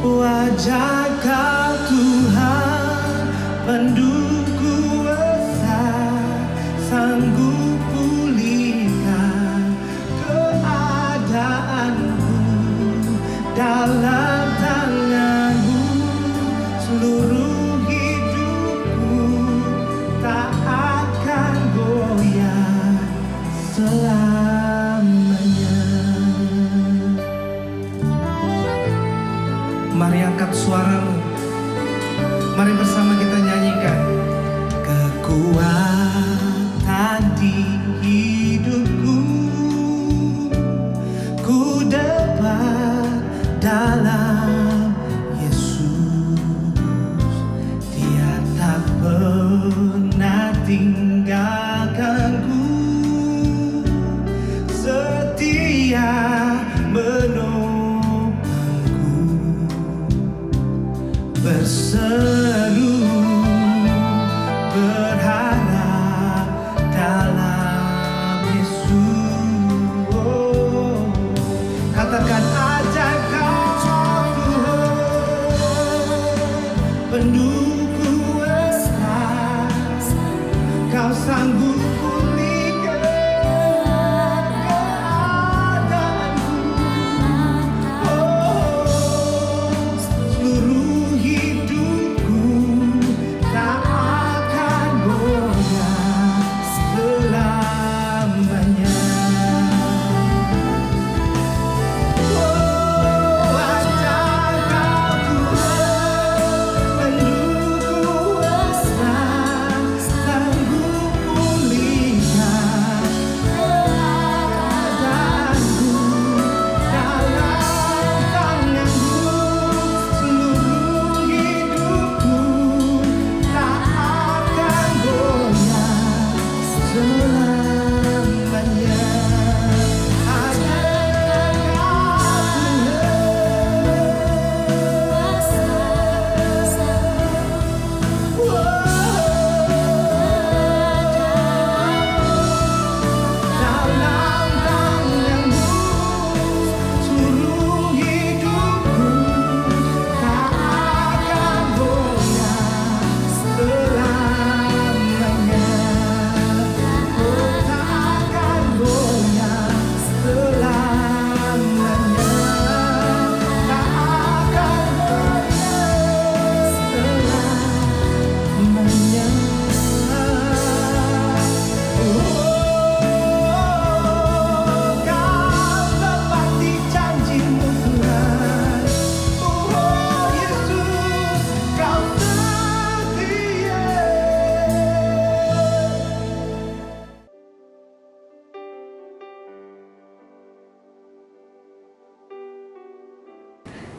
Wajah Kau Tuhan pendukku besar, sanggup pulihkan keadaanku. Dalam tangan-Mu seluruh hidupku tak akan goyah selamanya. Mari angkat suaramu, mari bersama kita nyanyikan. Kekuatan di hidupku ku dapat dalam Yesus. Dia tak pernah tinggalkanku, setia menopangku. Berseru berharap dalam Yesus. Oh, katakan ajaib Kau Tuhan, pendukku besar, Kau sanggup pulihkan keadaanku. Oh, seluruh hidupku tak akan goyah selamanya. Oh, ajaib Kau Tuhan, pendukku besar, sanggup pulihkan keadaanku. Dalam tangan-Mu seluruh hidupku tak akan goyah selamanya. Ajaib dalam tangan-Mu seluruh hidupku tak akan goyah selamanya. Oh, tak akan goyah selamanya. Tak akan goyah selamanya. Kau tepati janji-Mu Tuhan. Oh Yesus, Kau setia.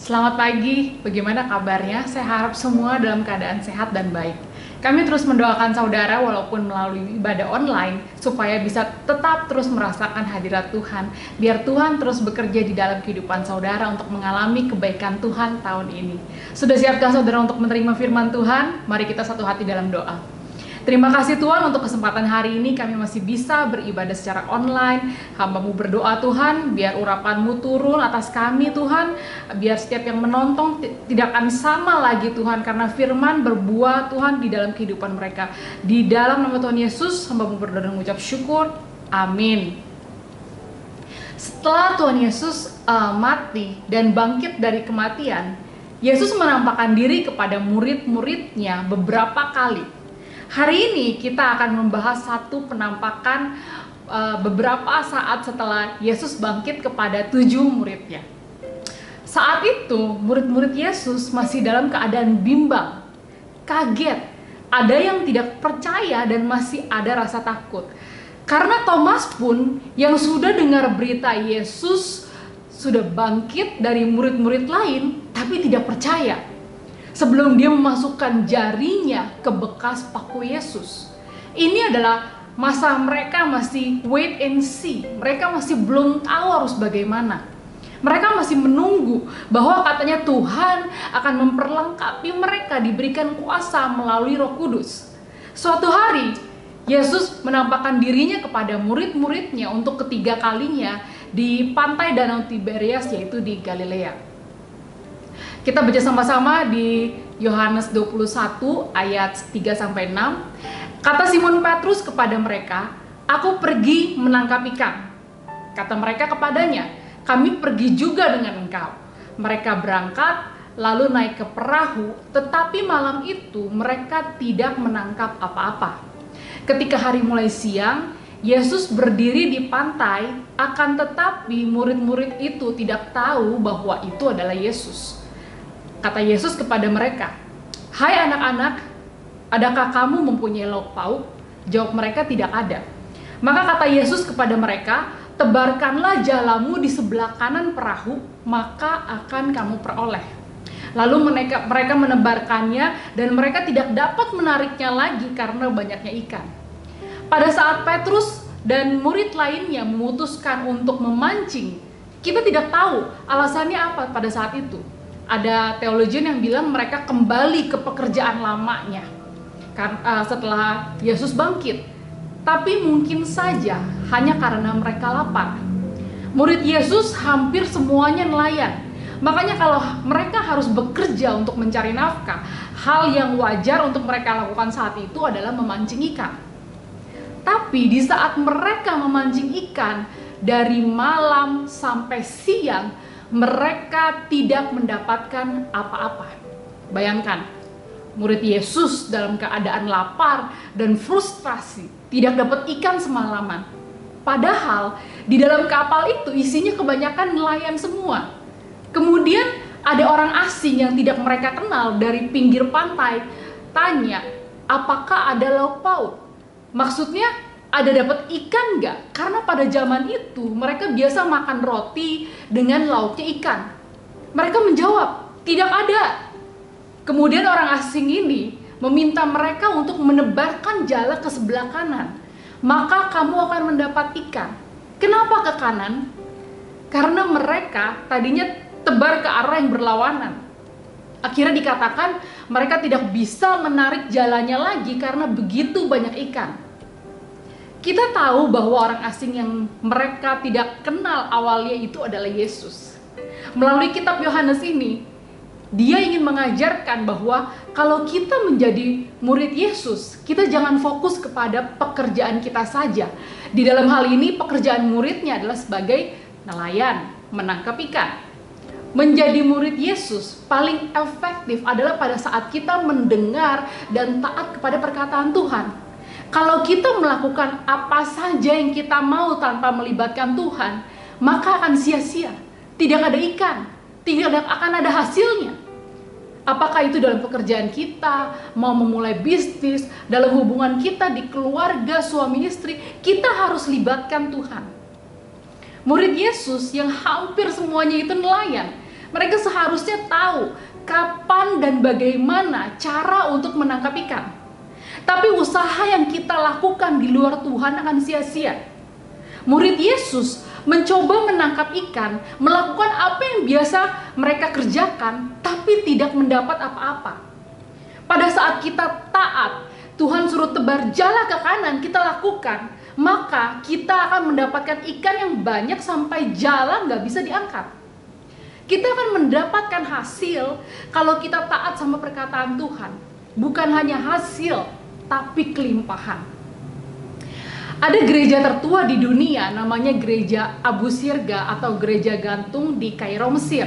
Selamat pagi, bagaimana kabarnya? Saya harap semua dalam keadaan sehat dan baik. Kami terus mendoakan saudara walaupun melalui ibadah online supaya bisa tetap terus merasakan hadirat Tuhan, biar Tuhan terus bekerja di dalam kehidupan saudara untuk mengalami kebaikan Tuhan tahun ini. Sudah siapkah saudara untuk menerima firman Tuhan? Mari kita satu hati dalam doa. Terima kasih Tuhan untuk kesempatan hari ini kami masih bisa beribadah secara online. Hamba-Mu berdoa Tuhan, biar urapan-Mu turun atas kami Tuhan, biar setiap yang menonton tidak akan sama lagi Tuhan, karena firman berbuah Tuhan di dalam kehidupan mereka. Di dalam nama Tuhan Yesus, hamba-Mu berdoa dan mengucap syukur. Amin. Setelah Tuhan Yesus mati dan bangkit dari kematian, Yesus menampakkan diri kepada murid-muridnya beberapa kali. Hari ini kita akan membahas satu penampakan beberapa saat setelah Yesus bangkit kepada 7 muridnya. Saat itu murid-murid Yesus masih dalam keadaan bimbang, kaget, ada yang tidak percaya dan masih ada rasa takut. Karena Thomas pun yang sudah dengar berita Yesus sudah bangkit dari murid-murid lain tapi tidak percaya. Sebelum dia memasukkan jarinya ke bekas paku Yesus. Ini adalah masa mereka masih wait and see. Mereka masih belum tahu harus bagaimana. Mereka masih menunggu bahwa katanya Tuhan akan memperlengkapi mereka, diberikan kuasa melalui Roh Kudus. Suatu hari, Yesus menampakkan dirinya kepada murid-muridnya untuk ketiga kalinya di pantai Danau Tiberias, yaitu di Galilea. Kita baca sama-sama di Yohanes 21 ayat 3-6. Kata Simon Petrus kepada mereka, "Aku pergi menangkap ikan." Kata mereka kepadanya, "Kami pergi juga dengan engkau." Mereka berangkat lalu naik ke perahu, tetapi malam itu mereka tidak menangkap apa-apa. Ketika hari mulai siang, Yesus berdiri di pantai, akan tetapi murid-murid itu tidak tahu bahwa itu adalah Yesus. Kata Yesus kepada mereka, "Hai anak-anak, adakah kamu mempunyai lauk pauk?" Jawab mereka, "Tidak ada." Maka kata Yesus kepada mereka, "Tebarkanlah jalamu di sebelah kanan perahu, maka akan kamu peroleh." Lalu mereka menebarkannya dan mereka tidak dapat menariknya lagi karena banyaknya ikan. Pada saat Petrus dan murid lainnya memutuskan untuk memancing, kita tidak tahu alasannya apa pada saat itu. Ada teologian yang bilang mereka kembali ke pekerjaan lamanya setelah Yesus bangkit. Tapi mungkin saja hanya karena mereka lapar. Murid Yesus hampir semuanya nelayan. Makanya kalau mereka harus bekerja untuk mencari nafkah, hal yang wajar untuk mereka lakukan saat itu adalah memancing ikan. Tapi di saat mereka memancing ikan, dari malam sampai siang, mereka tidak mendapatkan apa-apa. Bayangkan, murid Yesus dalam keadaan lapar dan frustrasi, tidak dapat ikan semalaman. Padahal di dalam kapal itu isinya kebanyakan nelayan semua. Kemudian ada orang asing yang tidak mereka kenal dari pinggir pantai tanya, "Apakah ada lauk pauk?" Maksudnya ada dapat ikan nggak? Karena pada zaman itu mereka biasa makan roti dengan lauknya ikan. Mereka menjawab, "Tidak ada." Kemudian orang asing ini meminta mereka untuk menebarkan jala ke sebelah kanan. "Maka kamu akan mendapat ikan." Kenapa ke kanan? Karena mereka tadinya tebar ke arah yang berlawanan. Akhirnya dikatakan mereka tidak bisa menarik jalannya lagi karena begitu banyak ikan. Kita tahu bahwa orang asing yang mereka tidak kenal awalnya itu adalah Yesus. Melalui kitab Yohanes ini, dia ingin mengajarkan bahwa kalau kita menjadi murid Yesus, kita jangan fokus kepada pekerjaan kita saja. Di dalam hal ini pekerjaan muridnya adalah sebagai nelayan, menangkap ikan. Menjadi murid Yesus paling efektif adalah pada saat kita mendengar dan taat kepada perkataan Tuhan. Kalau kita melakukan apa saja yang kita mau tanpa melibatkan Tuhan, maka akan sia-sia. Tidak ada ikan, tidak akan ada hasilnya. Apakah itu dalam pekerjaan kita, mau memulai bisnis, dalam hubungan kita di keluarga, suami istri, kita harus libatkan Tuhan. Murid Yesus yang hampir semuanya itu nelayan, mereka seharusnya tahu kapan dan bagaimana cara untuk menangkap ikan. Tapi usaha yang kita lakukan di luar Tuhan akan sia-sia. Murid Yesus mencoba menangkap ikan, melakukan apa yang biasa mereka kerjakan, tapi tidak mendapat apa-apa. Pada saat kita taat, Tuhan suruh tebar jala ke kanan, kita lakukan, maka kita akan mendapatkan ikan yang banyak sampai jala nggak bisa diangkat. Kita akan mendapatkan hasil kalau kita taat sama perkataan Tuhan. Bukan hanya hasil, tapi kelimpahan. Ada gereja tertua di dunia namanya Gereja Abu Sirga atau Gereja Gantung di Kairo, Mesir.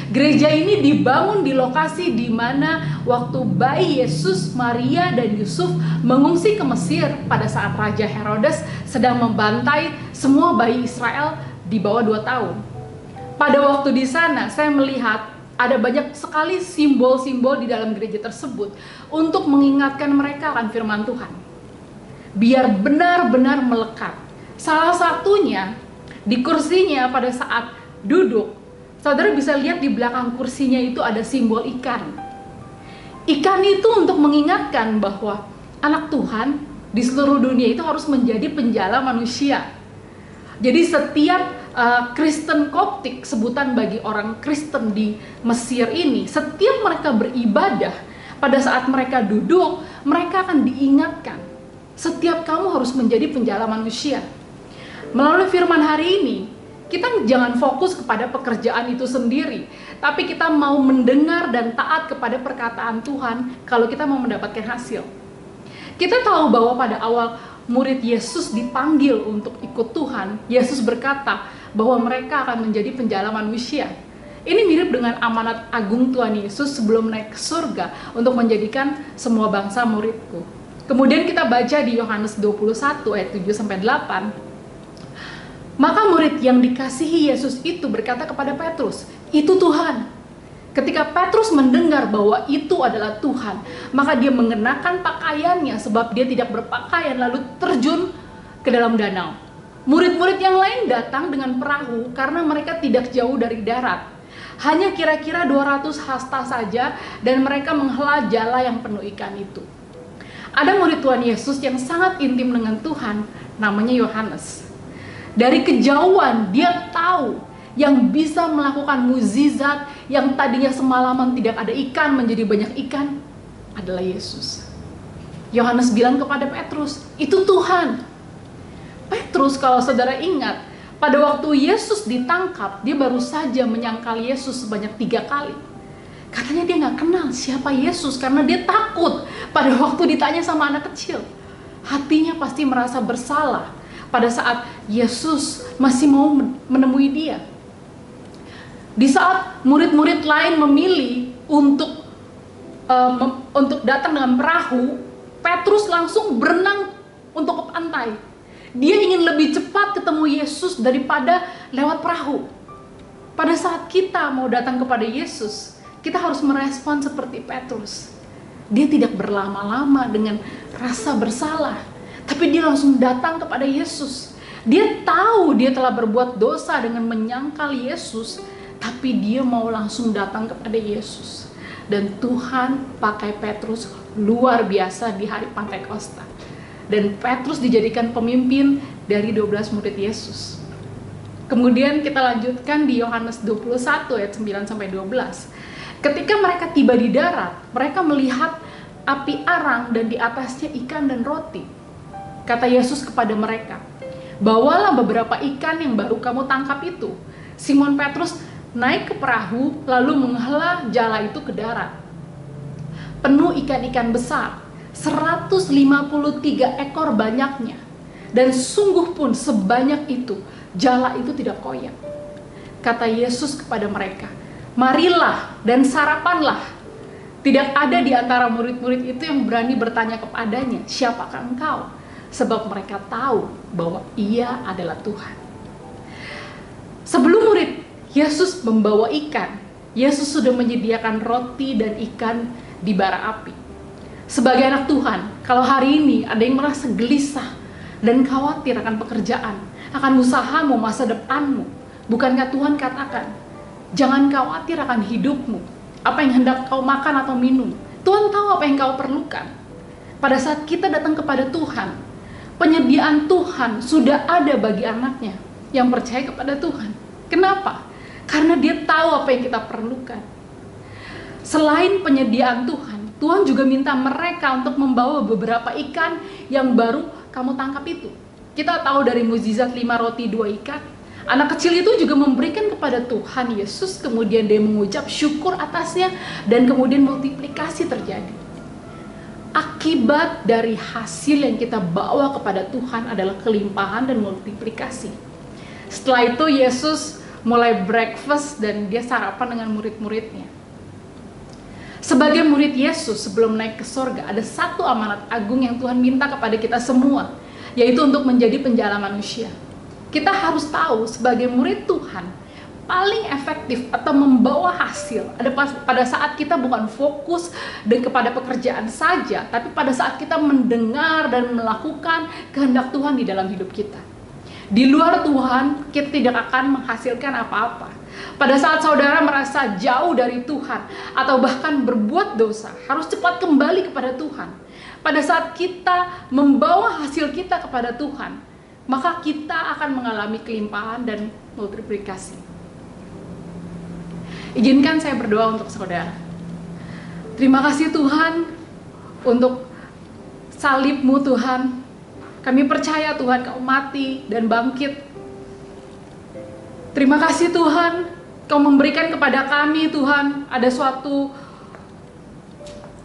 Gereja ini dibangun di lokasi di mana waktu bayi Yesus, Maria, dan Yusuf mengungsi ke Mesir pada saat Raja Herodes sedang membantai semua bayi Israel di bawah 2 tahun. Pada waktu di sana, saya melihat ada banyak sekali simbol-simbol di dalam gereja tersebut untuk mengingatkan mereka akan firman Tuhan. Biar benar-benar melekat. Salah satunya di kursinya pada saat duduk, saudara bisa lihat di belakang kursinya itu ada simbol ikan. Ikan itu untuk mengingatkan bahwa anak Tuhan di seluruh dunia itu harus menjadi penjala manusia. Jadi setiap Kristen Koptik, sebutan bagi orang Kristen di Mesir ini, setiap mereka beribadah, pada saat mereka duduk, mereka akan diingatkan, setiap kamu harus menjadi penjala manusia. Melalui firman hari ini, Kita jangan fokus kepada pekerjaan itu sendiri, tapi kita mau mendengar dan taat kepada perkataan Tuhan kalau kita mau mendapatkan hasil. Kita tahu bahwa pada awal murid Yesus dipanggil untuk ikut Tuhan, Yesus berkata bahwa mereka akan menjadi penjala manusia. Ini mirip dengan amanat agung Tuhan Yesus sebelum naik ke surga untuk menjadikan semua bangsa muridku. Kemudian kita baca di Yohanes 21 ayat 7-8. Maka murid yang dikasihi Yesus itu berkata kepada Petrus, "Itu Tuhan." Ketika Petrus mendengar bahwa itu adalah Tuhan, maka dia mengenakan pakaiannya sebab dia tidak berpakaian lalu terjun ke dalam danau. Murid-murid yang lain datang dengan perahu karena mereka tidak jauh dari darat. Hanya kira-kira 200 hasta saja dan mereka menghela jala yang penuh ikan itu. Ada murid Tuhan Yesus yang sangat intim dengan Tuhan, namanya Yohanes. Dari kejauhan dia tahu yang bisa melakukan mukjizat yang tadinya semalaman tidak ada ikan menjadi banyak ikan adalah Yesus. Yohanes bilang kepada Petrus, "Itu Tuhan." Petrus, kalau saudara ingat, pada waktu Yesus ditangkap, dia baru saja menyangkal Yesus sebanyak 3 kali. Katanya dia nggak kenal siapa Yesus karena dia takut pada waktu ditanya sama anak kecil. Hatinya pasti merasa bersalah pada saat Yesus masih mau menemui dia. Di saat murid-murid lain memilih untuk datang dengan perahu, Petrus langsung berenang untuk ke pantai. Dia ingin lebih cepat ketemu Yesus daripada lewat perahu. Pada saat kita mau datang kepada Yesus, kita harus merespon seperti Petrus. Dia tidak berlama-lama dengan rasa bersalah, tapi dia langsung datang kepada Yesus. Dia tahu dia telah berbuat dosa dengan menyangkal Yesus, tapi dia mau langsung datang kepada Yesus. Dan Tuhan pakai Petrus luar biasa di hari Pantekosta. Dan Petrus dijadikan pemimpin dari 12 murid Yesus. Kemudian kita lanjutkan di Yohanes 21 ayat 9-12. Ketika mereka tiba di darat, mereka melihat api arang dan di atasnya ikan dan roti. Kata Yesus kepada mereka, "Bawalah beberapa ikan yang baru kamu tangkap itu." Simon Petrus naik ke perahu lalu menghela jala itu ke darat. Penuh ikan-ikan besar, 153 ekor banyaknya. Dan sungguh pun sebanyak itu, jala itu tidak koyak. Kata Yesus kepada mereka, "Marilah dan sarapanlah." Tidak ada di antara murid-murid itu yang berani bertanya kepadanya, "Siapakah engkau?" Sebab mereka tahu bahwa ia adalah Tuhan. Sebelum murid Yesus membawa ikan, Yesus sudah menyediakan roti dan ikan di bara api. Sebagai anak Tuhan, kalau hari ini ada yang merasa gelisah dan khawatir akan pekerjaan, akan usahamu, masa depanmu, bukankah Tuhan katakan, jangan khawatir akan hidupmu, apa yang hendak kau makan atau minum. Tuhan tahu apa yang kau perlukan. Pada saat kita datang kepada Tuhan, penyediaan Tuhan sudah ada bagi anaknya yang percaya kepada Tuhan. Kenapa? Karena dia tahu apa yang kita perlukan. Selain penyediaan Tuhan, Tuhan juga minta mereka untuk membawa beberapa ikan yang baru kamu tangkap itu. Kita tahu dari mukjizat 5 roti 2 ikan, anak kecil itu juga memberikan kepada Tuhan Yesus, kemudian dia mengucap syukur atasnya, dan kemudian multiplikasi terjadi. Akibat dari hasil yang kita bawa kepada Tuhan adalah kelimpahan dan multiplikasi. Setelah itu Yesus mulai breakfast dan dia sarapan dengan murid-muridnya. Sebagai murid Yesus sebelum naik ke surga, ada satu amanat agung yang Tuhan minta kepada kita semua, yaitu untuk menjadi penjala manusia. Kita harus tahu sebagai murid Tuhan, paling efektif atau membawa hasil ada pada saat kita bukan fokus dan kepada pekerjaan saja, tapi pada saat kita mendengar dan melakukan kehendak Tuhan di dalam hidup kita. Di luar Tuhan, kita tidak akan menghasilkan apa-apa. Pada saat saudara merasa jauh dari Tuhan atau bahkan berbuat dosa, harus cepat kembali kepada Tuhan. Pada saat kita membawa hasil kita kepada Tuhan, maka kita akan mengalami kelimpahan dan multiplikasi. Izinkan saya berdoa untuk saudara. Terima kasih Tuhan untuk salib-Mu Tuhan. Kami percaya Tuhan Kau mati dan bangkit Terima kasih Tuhan, Kau memberikan kepada kami Tuhan, ada suatu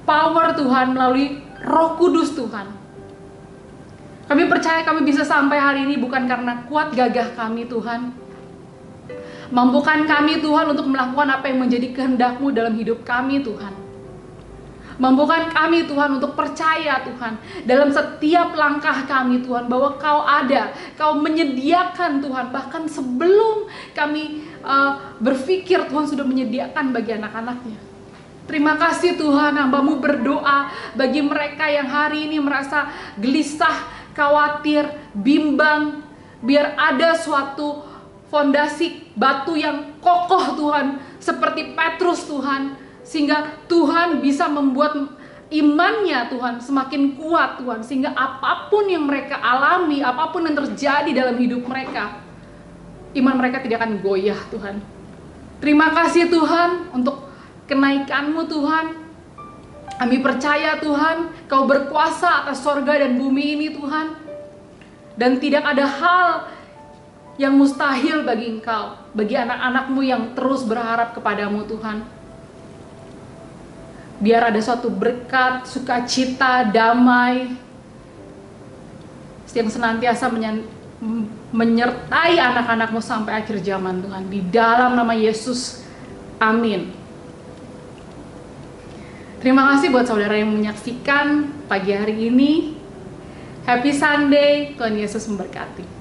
power Tuhan melalui Roh Kudus Tuhan. Kami percaya kami bisa sampai hari ini bukan karena kuat gagah kami Tuhan. Mampukan kami Tuhan untuk melakukan apa yang menjadi kehendak-Mu dalam hidup kami Tuhan. Mampukan kami Tuhan untuk percaya Tuhan dalam setiap langkah kami Tuhan, bahwa Kau ada, Kau menyediakan Tuhan, bahkan sebelum kami berpikir Tuhan sudah menyediakan bagi anak-anak-Nya. Terima kasih Tuhan, hamba-Mu berdoa bagi mereka yang hari ini merasa gelisah, khawatir, bimbang, biar ada suatu fondasi batu yang kokoh Tuhan, seperti Petrus Tuhan, sehingga Tuhan bisa membuat imannya Tuhan semakin kuat Tuhan, sehingga apapun yang mereka alami, apapun yang terjadi dalam hidup mereka, iman mereka tidak akan goyah Tuhan. Terima kasih Tuhan untuk kenaikan-Mu Tuhan. Kami percaya Tuhan, Kau berkuasa atas sorga dan bumi ini Tuhan, dan tidak ada hal yang mustahil bagi Engkau, bagi anak-anak-Mu yang terus berharap kepadamu Tuhan. Biar ada suatu berkat, sukacita, damai yang senantiasa menyertai anak-anak-Mu sampai akhir zaman Tuhan. Di dalam nama Yesus, amin. Terima kasih buat saudara yang menyaksikan pagi hari ini. Happy Sunday, Tuhan Yesus memberkati.